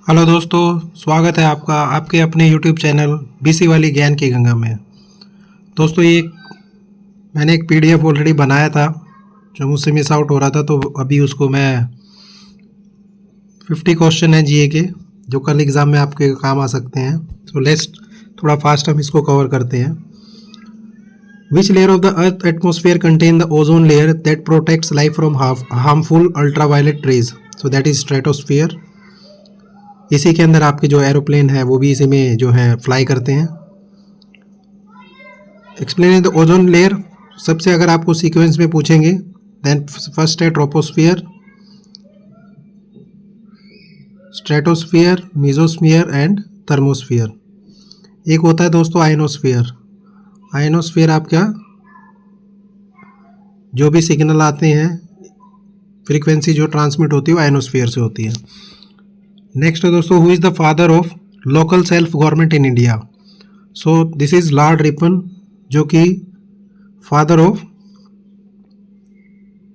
Hello दोस्तों, स्वागत है आपका आपके अपने यूट्यूब चैनल बीसी वाली ज्ञान की गंगा में। दोस्तों मैंने एक पीडीएफ ऑलरेडी बनाया था जो मुझसे मिस आउट हो रहा था, तो अभी उसको मैं 50 क्वेश्चन है जीए के जो कल एग्ज़ाम में आपके काम आ सकते हैं। तो लेट्स थोड़ा फास्ट हम इसको कवर करते हैं। Which layer of the earth atmosphere contain the ozone layer that protects life from harmful ultraviolet rays? So that is stratosphere. इसी के अंदर आपके जो एरोप्लेन है वो भी इसी में जो है फ्लाई करते हैं। एक्सप्लेन द ओजोन लेयर, सबसे अगर आपको सीक्वेंस में पूछेंगे देन फर्स्ट है troposphere, stratosphere, mesosphere and thermosphere. एक होता है दोस्तों आयनोस्फियर। आयनोस्फियर आपका जो भी सिग्नल आते हैं, फ्रीक्वेंसी जो ट्रांसमिट होती है वो आयनोस्फियर से होती है। नेक्स्ट है दोस्तों, who is the father of local self government in India? So this is Lord Ripon, जो कि father of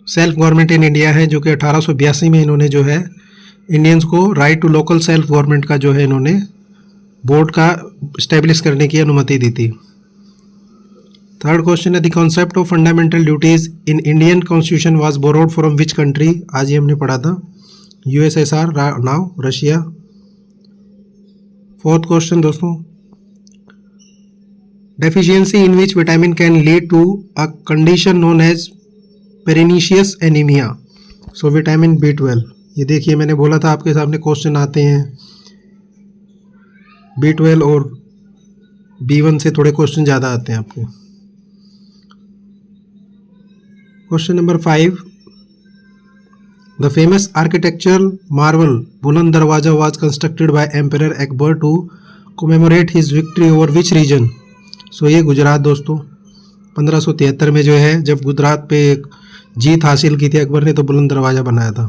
self government in India है, जो कि 1882 में इन्होंने जो है इंडियंस को right to local self government का जो है इन्होंने बोर्ड का इस्टेब्लिश करने की अनुमति दी थी। थर्ड क्वेश्चन है, the concept of fundamental duties in Indian constitution was borrowed from which country? आज ये हमने पढ़ा था, USSR, now Russia. Fourth question दोस्तों, deficiency in which vitamin can lead to a condition known as pernicious anaemia? So vitamin B12। ये देखिए मैंने बोला था आपके सामने क्वेश्चन आते हैं B12 और B1 से थोड़े क्वेश्चन ज़्यादा आते हैं आपके। Question number 5, The famous architectural marvel बुलंद दरवाजा was constructed by Emperor Akbar to commemorate his victory over which region? So ये गुजरात दोस्तों, 1573 में जो है जब गुजरात पे जीत हासिल की थी अकबर ने, तो बुलंद दरवाजा बनाया था।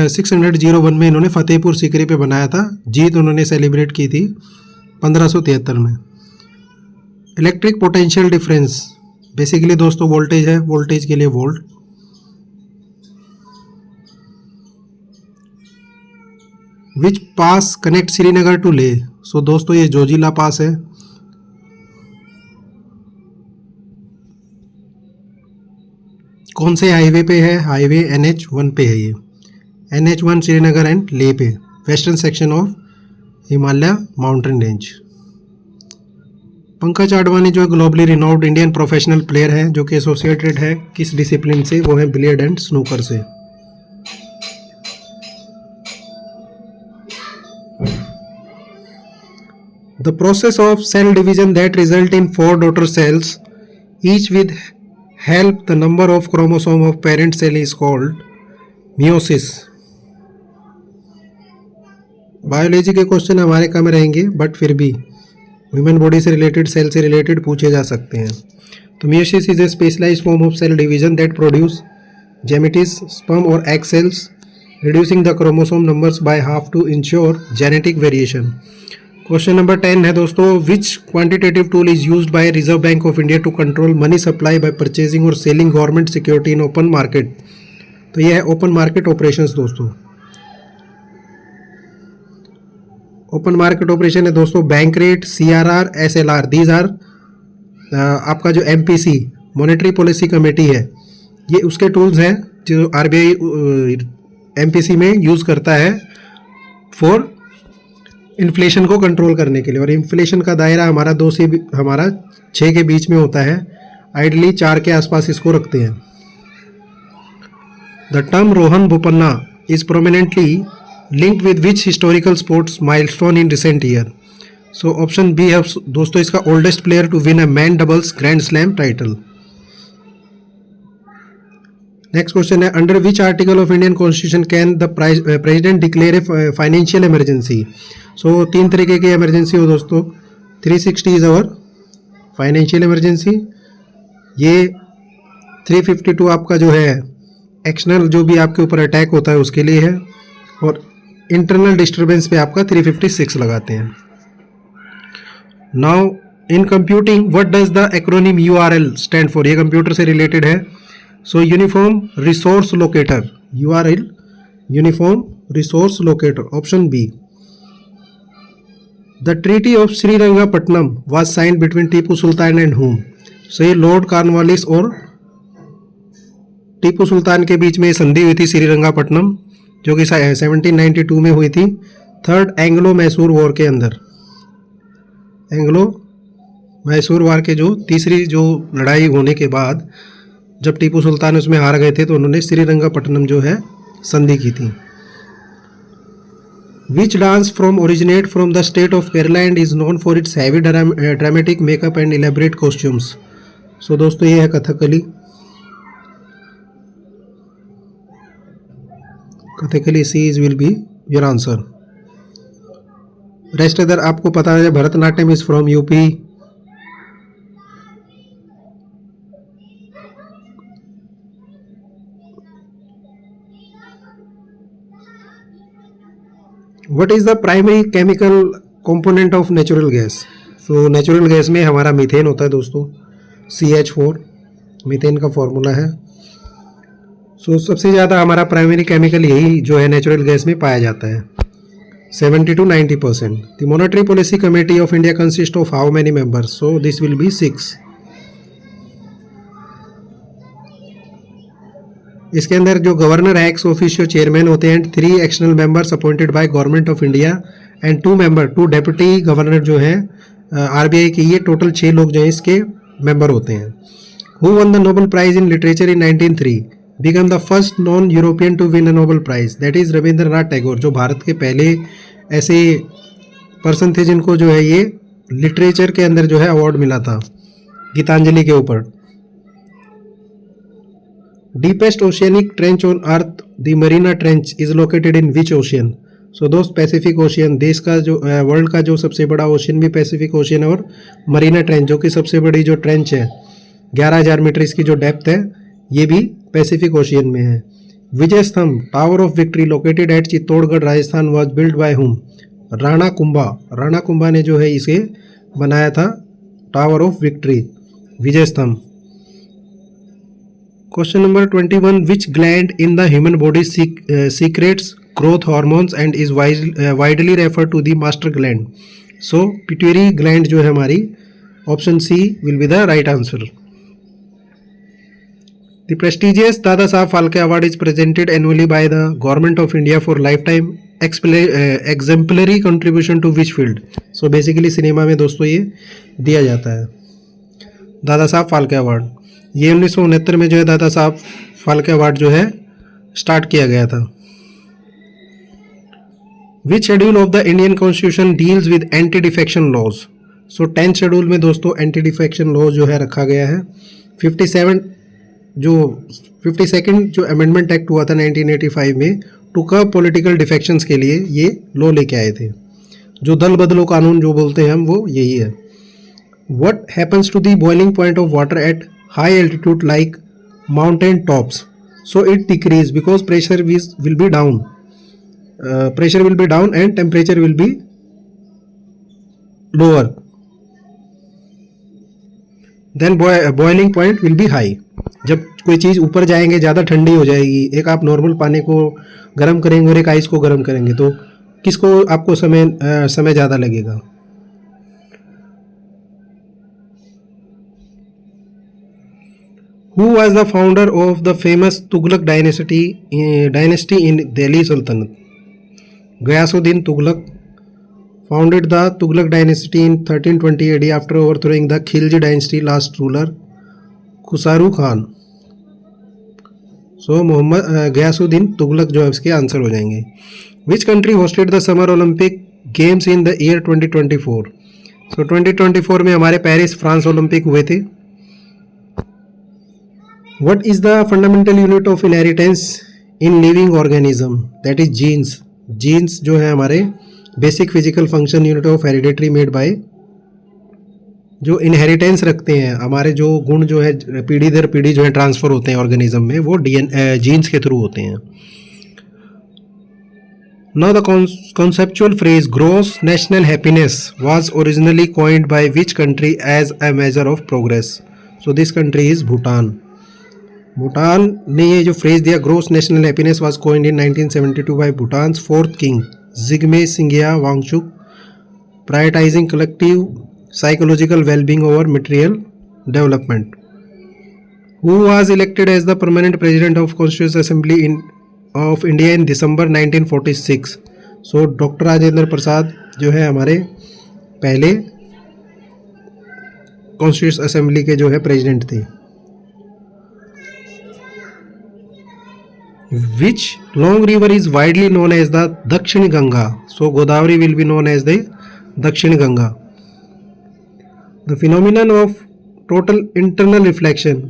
601 में इन्होंने फतेहपुर सीकरी पे बनाया था। जीत उन्होंने सेलिब्रेट की थी 1573 में। इलेक्ट्रिक पोटेंशियल डिफरेंस बेसिकली दोस्तों वोल्टेज है, वोल्टेज के लिए volt. Which pass connect Srinagar to Leh? So दोस्तों ये जोजिला पास है। कौन से हाईवे पे है? हाईवे NH1 पे है। ये NH1 श्रीनगर एंड लेह पे, western section of Himalaya mountain range. Pankaj Advani जो globally renowned Indian professional player हैं, जो कि एसोसिएटेड है किस डिसिप्लिन से? वो है बिलियर्ड एंड स्नूकर से। The process of cell division that result in 4 daughter cells each with help the number of chromosome of parent cell is called meiosis. Biology के क्वेश्चन हमारे कम रहेंगे, बट फिर भी ह्यूमन बॉडी से related, cell से related पूछे जा सकते हैं। तो meiosis is a specialised form of cell division that produce gametes, sperm और egg cells, reducing the chromosome numbers by half to ensure genetic variation. Question number 10 है दोस्तों, which quantitative tool is used by Reserve Bank of India to control money supply by purchasing और selling government security in open market? तो यह है open market operations दोस्तों। Open market operation है दोस्तों bank rate, CRR, SLR। These are आपका जो MPC monetary policy committee है, ये उसके टूल्स हैं जो RBI MPC में यूज़ करता है फॉर इन्फ्लेशन को कंट्रोल करने के लिए। और इन्फ्लेशन का दायरा हमारा 2 से 6 के बीच में होता है, आइडली 4 के आसपास इसको रखते हैं। The term Rohan Bopanna is prominently linked with which historical sports milestone in recent year? So option B है दोस्तों इसका oldest player to win a man doubles grand slam title। next question है, under which article of Indian constitution can the president declare a financial emergency? so 3 तरीके की emergency हो दोस्तों। 360 is our financial emergency। ये 352 आपका जो है external जो भी आपके ऊपर अटैक होता है उसके लिए है, और इंटरनल डिस्टर्बेंस पे आपका 356 लगाते हैं। Now in computing what does the acronym URL stand for? ये कंप्यूटर से रिलेटेड है। So uniform resource locator, URL uniform resource locator, option B. The Treaty of Srirangapatnam was signed between Tipu Sultan and whom? So ये Lord Cornwallis और टीपू सुल्तान के बीच में संधि हुई थी श्रीरंगापट्टनम, जो कि 1792 में हुई थी, थर्ड एंग्लो मैसूर वॉर के अंदर। एंग्लो मैसूर वॉर के जो तीसरी जो लड़ाई होने के बाद जब टीपू सुल्तान उसमें हार गए थे तो उन्होंने श्रीरंगापट्टनम जो है संधि की थी। Which dance from originate from the state of Kerala and is known for its heavy dramatic makeup and elaborate costumes? So दोस्तों ये है Kathakali. Kathakali C is will be your answer. Rest other आपको पता है Bharatanatyam is from UP। What is the primary chemical component of natural gas? So natural gas में हमारा methane होता है दोस्तों, CH4 मीथेन का फॉर्मूला है। सो सबसे ज़्यादा हमारा प्राइमरी केमिकल यही जो है नेचुरल गैस में पाया जाता है, 70 to 90%। The monetary policy committee of India consist of how many members? So this will be 6। इसके अंदर जो गवर्नर एक्स ऑफिशियो चेयरमैन होते हैं, 3 external members appointed by government of India and 2 deputy governor जो है आरबीआई के, ये total 6 लोग जो है इसके मेंबर होते हैं। Who won the Nobel prize in literature in 1903? Become the first non European to win a Nobel prize, that is Rabindranath Tagore, जो भारत के पहले ऐसे पर्सन थे जिनको जो है ये लिटरेचर के अंदर जो है अवार्ड मिला था गीतांजलि के ऊपर। Deepest oceanic trench on earth, the Mariana trench, is located in which ocean? So दोस्त पैसिफिक ओशियन, देश का जो वर्ल्ड का जो सबसे बड़ा ओशियन भी पैसिफिक ओशियन है, और मरीना ट्रेंच जो कि सबसे बड़ी जो ट्रेंच है 11,000 मीटर इसकी जो डेप्थ है, ये भी पैसिफिक ओशियन में है। विजय स्तंभ, tower of victory, located at Chittorgarh Rajasthan, was build by whom? Rana Kumbha. Rana Kumbha ने जो है इसे बनाया था, tower of victory, Vijay Stambh. Question number 21, which gland in the human body secretes growth hormones and is widely refer to the master gland? So pituitary gland जो है हमारी, option C will be the right answer. The prestigious Dada Saheb Phalke award is presented annually by the government of India for lifetime exemplary contribution to which field? So basically cinema में दोस्तों ये दिया जाता है दादा साहब फाल्के अवार्ड। ये 1969 में जो है दादा साहब फाल्के अवार्ड जो है स्टार्ट किया गया था। Which schedule of the Indian constitution deals with anti defection laws? So 10th schedule में दोस्तों एंटी डिफेक्शन लॉ जो है रखा गया है। 52nd जो अमेंडमेंट एक्ट हुआ था 1985 में, टू कर्ब पॉलिटिकल डिफेक्शंस के लिए ये लॉ लेके आए थे। जो दल बदलो कानून जो बोलते हैं हम, वो यही है। What happens to the boiling point of water at high altitude like mountain tops? So it decrease because pressure will be down. Pressure will be down and temperature will be lower. Then boiling point will be high. जब कोई चीज़ ऊपर जाएंगे ज़्यादा ठंडी हो जाएगी। एक आप नॉर्मल पानी को गर्म करेंगे और एक आइस को गर्म करेंगे, तो किसको आपको समय ज़्यादा लगेगा? Who was the founder of the famous Tughlaq dynasty in Delhi Sultanate? Ghayasuddin Tughlaq founded the Tughlaq dynasty in 1320 AD after overthrowing the Khilji dynasty last ruler Khusru Khan. So Mohammad Ghiyasuddin Tughlaq जो है इसके आंसर हो जाएंगे। Which country hosted the Summer Olympic Games in the year 2024? So 2024 में हमारे Paris France Olympic हुए थे। What is the fundamental unit of inheritance in living organism? That is genes. Genes जो है हमारे basic physical function unit of hereditary made by, जो inheritance रखते हैं हमारे जो गुण जो है पीढ़ी दर पीढ़ी जो है ट्रांसफर होते हैं ऑर्गेनिज्म में, वो जीन्स के थ्रू होते हैं। Now the conceptual phrase gross national happiness was originally coined by which country as a measure of progress? So this country is Bhutan. Bhutan ने ये जो फ्रेज दिया, gross national happiness was coined in 1972 by Bhutan's fourth king Jigme Singye Wangchuck, prioritising collective psychological wellbeing over material development. Who was elected as the permanent president of Constituent Assembly of India in December 1946? So doctor Rajendra Prasad जो है हमारे पहले constituent assembly के जो है president थे. Which long river is widely known as the Dakshini Ganga? So Godavari will be known as the Dakshini Ganga. The phenomenon of total internal reflection.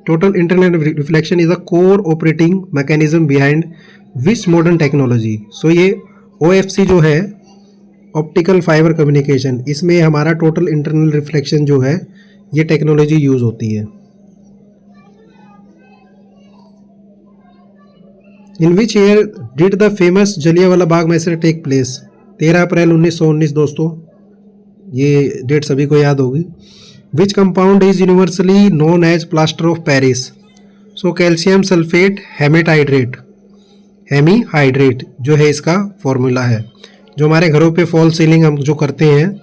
Total internal reflection is a core operating mechanism behind which modern technology. So ये OFC जो है optical fibre communication, इसमें हमारा total internal reflection जो है ये technology use होती है. In which year did the famous Jallianwala Bagh massacre take place? 13 April 1919 दोस्तों, ये डेट सभी को याद होगी. Which compound is universally known as plaster of Paris? So calcium sulphate hemihydrate, hemihydrate जो है इसका फॉर्मूला है, जो हमारे घरों पे फॉल सीलिंग हम जो करते हैं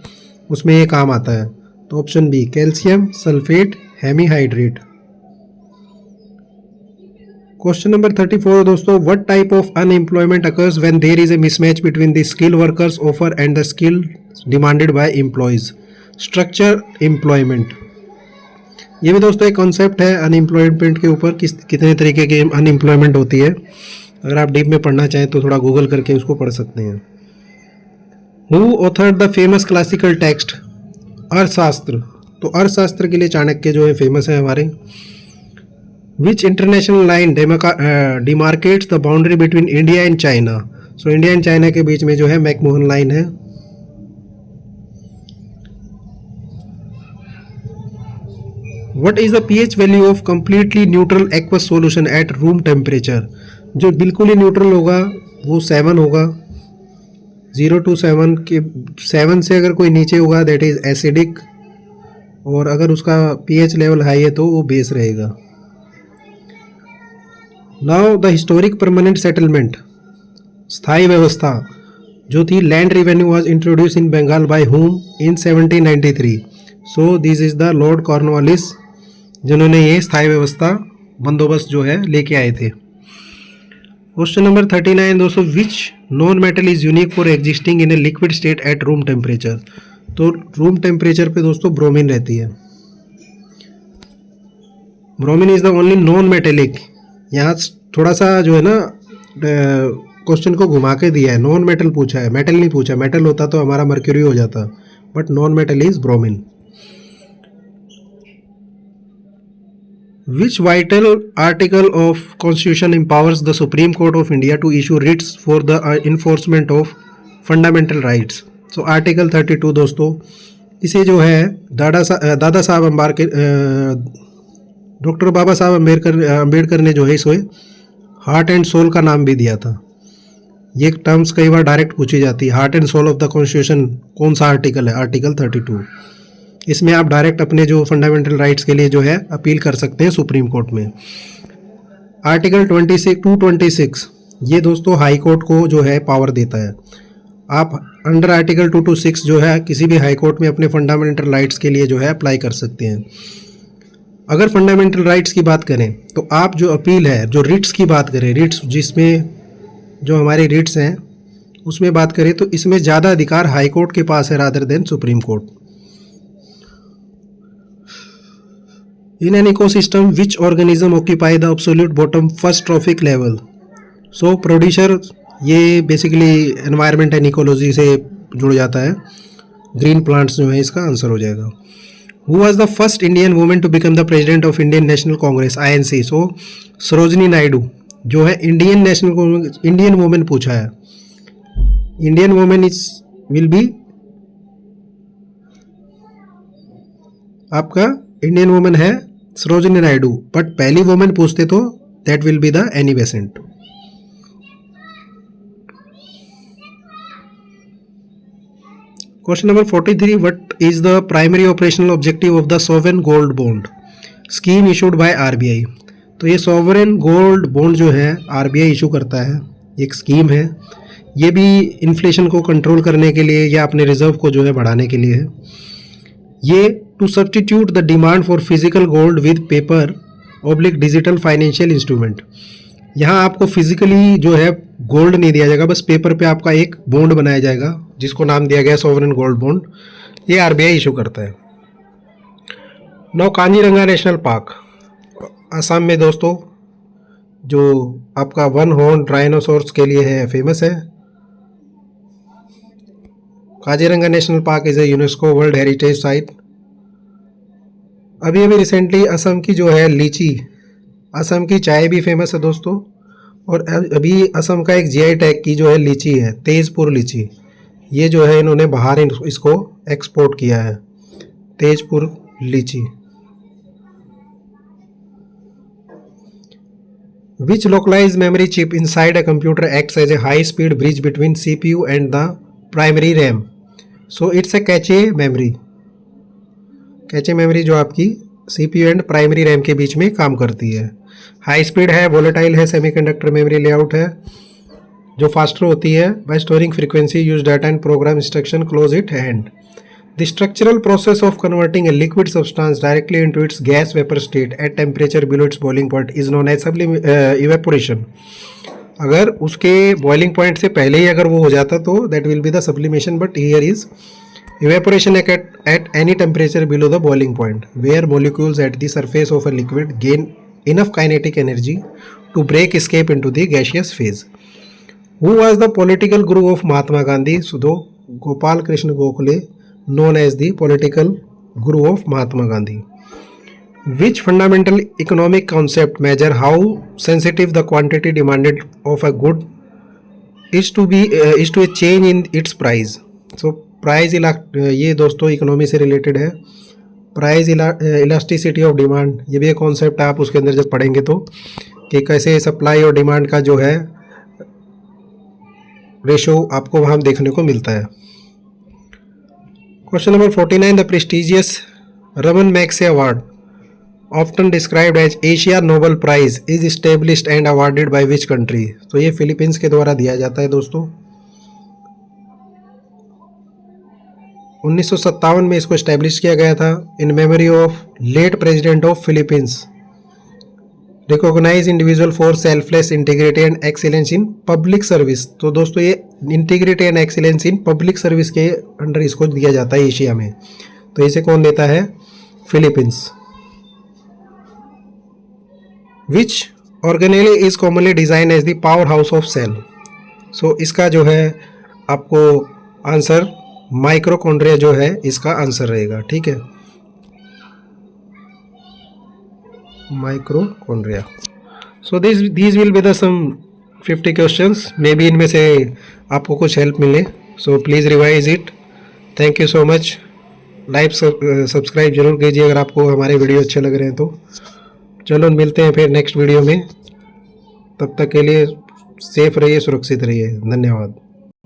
उसमें ये काम आता है. तो option B calcium sulphate hemihydrate. Question number 34 दोस्तों, what type of unemployment occurs when there is a mismatch between the skill workers offer and the skill demanded by employers? Structure employment. ये भी दोस्तों एक कॉन्सेप्ट है unemployment के ऊपर, कितने तरीके की अनएम्प्लॉयमेंट होती है. अगर आप डीप में पढ़ना चाहें तो थोड़ा गूगल करके उसको पढ़ सकते हैं. Who authored the famous classical text अर्थशास्त्र? तो अर्थशास्त्र के लिए चाणक्य जो है फेमस है हमारे. Which international line demarcates the boundary between India and China? So India and China के बीच में जो है मैकमोहन लाइन है. What is the pH value of completely neutral aqueous solution at room temperature? जो बिल्कुल ही न्यूट्रल होगा वो 7 होगा. 0 to 7 के 7 से अगर कोई नीचे होगा दैट इज एसिडिक, और अगर उसका pH लेवल हाई है तो वो बेस रहेगा. Now the historic permanent settlement, स्थायी व्यवस्था जो थी, land revenue was introduced in Bengal by whom in 1793? So this is the lord Cornwallis जिन्होंने ये स्थायी व्यवस्था बंदोबस्त जो है लेके आए थे. क्वेश्चन नंबर 39 दोस्तों, which non metal is unique for existing in a liquid state at room temperature? तो रूम टेम्परेचर पे दोस्तों ब्रोमीन रहती है. Bromine is the only non metallic. यहाँ थोड़ा सा जो है ना क्वेश्चन को घुमा के दिया है, नॉन मेटल पूछा है, मेटल नहीं पूछा. मेटल होता तो हमारा मर्क्यूरी हो जाता, but non metal is bromine. Which vital article of Constitution empowers the Supreme Court of India to issue writs for the enforcement of fundamental rights? So Article 32 दोस्तों, इसे जो है दादा साहब डॉक्टर बाबा साहब अम्बेडकर ने जो है इसे हार्ट एंड सोल का नाम भी दिया था. ये टर्म्स कई बार डायरेक्ट पूछी जाती है. Heart and soul of the constitution कौन सा आर्टिकल है? आर्टिकल 32. इसमें आप डायरेक्ट अपने जो फंडामेंटल राइट्स के लिए जो है अपील कर सकते हैं सुप्रीम कोर्ट में. आर्टिकल 226 ये दोस्तों हाई कोर्ट को जो है पावर देता है. आप अंडर आर्टिकल 226 जो है किसी भी हाई कोर्ट में अपने फंडामेंटल राइट्स के लिए जो है अप्लाई कर सकते हैं. अगर फंडामेंटल राइट्स की बात करें तो आप जो अपील है, जो रिट्स की बात करें, रिट्स जिसमें जो हमारे रिट्स हैं उसमें बात करें तो इसमें ज़्यादा अधिकार हाई कोर्ट के पास है rather than supreme court. In an ecosystem, which organism occupy the absolute bottom first trophic level? So producer ये बेसिकली एनवायरनमेंट एंड इकोलॉजी से जुड़ जाता है. ग्रीन प्लांट्स जो है इसका आंसर हो जाएगा. Who was the first Indian woman to become the president of Indian National Congress INC? So Sarojini Naidu जो है इंडियन वुमेन पूछा है. Indian women is will be आपका इंडियन वुमेन है सरोजिनी नायडू, बट पहली वुमेन पूछते तो that will be the Annie Besant. Question number 43, what is the primary operational objective of the sovereign gold bond? Scheme issued by RBI. तो ये sovereign gold bond जो है RBI issue करता है, एक स्कीम है। ये भी इन्फ्लेशन को कंट्रोल करने के लिए या अपने रिजर्व को जो है बढ़ाने के लिए है। ये to substitute the demand for physical gold with paper oblique digital financial instrument. यहाँ आपको फिजिकली जो है गोल्ड नहीं दिया जाएगा, बस पेपर पे आपका एक बॉन्ड बनाया जाएगा जिसको नाम दिया गया सॉवरेन गोल्ड बॉन्ड। ये आरबीआई इशू करता है। नौ काजीरंगा नेशनल पार्क असम में दोस्तों, जो आपका वन हॉर्न राइनोसोर्स के लिए है, फेमस है। Kaziranga national park is a UNESCO world heritage site. अभी अभी रिसेंटली असम की जो है लीची, असम की चाय भी फेमस है दोस्तों। और अभी असम का एक जीआई टैग की जो है लीची है, तेजपुर लीची, ये जो है इन्होंने बाहर इसको एक्सपोर्ट किया है, तेजपुर लीची। Which localized memory chip inside a computer acts as a high-speed bridge between CPU and the primary RAM? So it's a cache memory. Cache memory जो आपकी CPU एंड प्राइमरी रैम के बीच में काम करती है। हाई स्पीड है, volatile है, सेमीकंडक्टर मेमोरी लेआउट है जो फास्टर होती है। Bye storing frequency use data and programme instruction close it hand. The structural process of converting a liquid substance directly into its gas vapor state at temperature below its boiling point is known as evaporation. अगर उसके boiling point से पहले ही अगर वो हो जाता तो that will be the sublimation, but here is evaporation at any temperature below the boiling point, where molecules at the surface of a liquid gain enough kinetic energy to break escape into the gaseous phase. Who was the political guru of Mahatma Gandhi? Sudho Gopal Krishna Gokhale, known as the political guru of Mahatma Gandhi. Which fundamental economic concept measure how sensitive the quantity demanded of a good is to a change in its price? So price ये दोस्तों economy से related है। Price elasticity of demand, ये भी एक concept है, आप उसके अंदर जब पढ़ेंगे तो कि कैसे सप्लाई और डिमांड का जो है रेशो आपको वहाँ देखने को मिलता है। Question number 49. The prestigious Raman Magsaysay Award, often described as Asia Nobel Prize, is established and awarded by which country? तो ये फिलीपींस के द्वारा दिया जाता है दोस्तों। 1957 में इसको एस्टेब्लिश किया गया था in memory of late president of Philippines, recognise individual for selfless integrity and excellence in public service. तो दोस्तों ये integrity and excellence in public service के अंडर इसको दिया जाता है एशिया में। तो इसे कौन देता है? Philippines. Which organelle is commonly design as the power house of cell? So इसका जो है आपको आंसर माइक्रोकॉन्ड्रिया जो है इसका आंसर रहेगा, ठीक है, माइक्रोकॉन्ड्रिया। सो these will be the some 50 questions, may be इनमें से आपको कुछ हेल्प मिले। So please revise it. Thank you so much. Like subscribe जरूर कीजिए अगर आपको हमारे वीडियो अच्छे लग रहे हैं तो। चलो मिलते हैं फिर नेक्स्ट वीडियो में, तब तक के लिए सेफ रहिए, सुरक्षित रहिए। धन्यवाद।